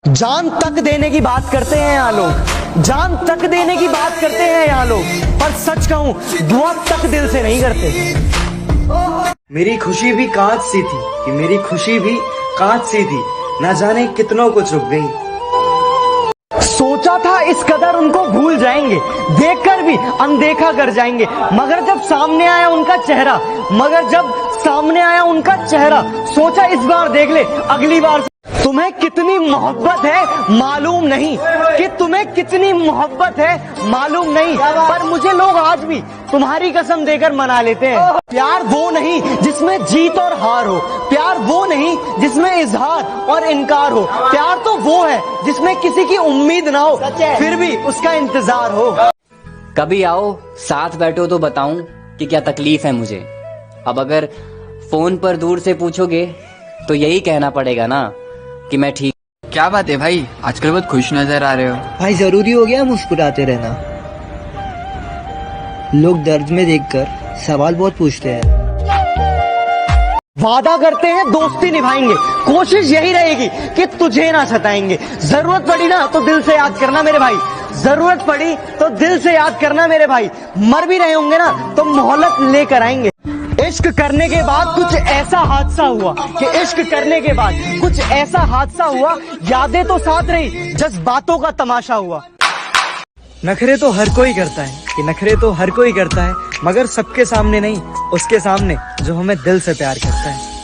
जान तक देने की बात करते हैं यहाँ लोग, जान तक देने की बात करते हैं यहाँ लोग, पर सच कहूं दुआ तक दिल से नहीं करते। मेरी खुशी भी कांच सी थी कि मेरी खुशी भी कांच सी थी, ना जाने कितनों को चुभ गई। सोचा था इस कदर उनको भूल जाएंगे, देखकर भी अनदेखा कर जाएंगे, मगर जब सामने आया उनका चेहरा, सोचा इस बार देख ले, अगली बार। तुम्हें कितनी मोहब्बत है मालूम नहीं, कि तुम्हें कितनी मोहब्बत है मालूम नहीं, पर मुझे लोग आज भी तुम्हारी कसम देकर मना लेते हैं। प्यार वो नहीं जिसमें जीत और हार हो, प्यार वो नहीं जिसमें इजहार और इनकार हो, प्यार तो वो है जिसमें किसी की उम्मीद ना हो फिर भी उसका इंतजार हो। कभी आओ साथ बैठो तो बताऊं कि क्या तकलीफ है मुझे। अब अगर फोन पर दूर से पूछोगे तो यही कहना पड़ेगा ना कि मैं ठीक। क्या बात है भाई, आजकल बहुत खुश नजर आ रहे हो। भाई जरूरी हो गया मुस्कुराते रहना, लोग दर्द में देखकर सवाल बहुत पूछते हैं। वादा करते हैं दोस्ती निभाएंगे, कोशिश यही रहेगी कि तुझे ना सताएंगे। जरूरत पड़ी ना तो दिल से याद करना मेरे भाई, जरूरत पड़ी तो दिल से याद करना मेरे भाई। मर भी रहे होंगे ना तो मोहलत लेकर आएंगे। इश्क करने के बाद कुछ ऐसा हादसा हुआ कि इश्क करने के बाद कुछ ऐसा हादसा हुआ, यादें तो साथ रही, जज्बातों का तमाशा हुआ। नखरे तो हर कोई करता है, कि नखरे तो हर कोई करता है, मगर सबके सामने नहीं, उसके सामने जो हमें दिल से प्यार करता है।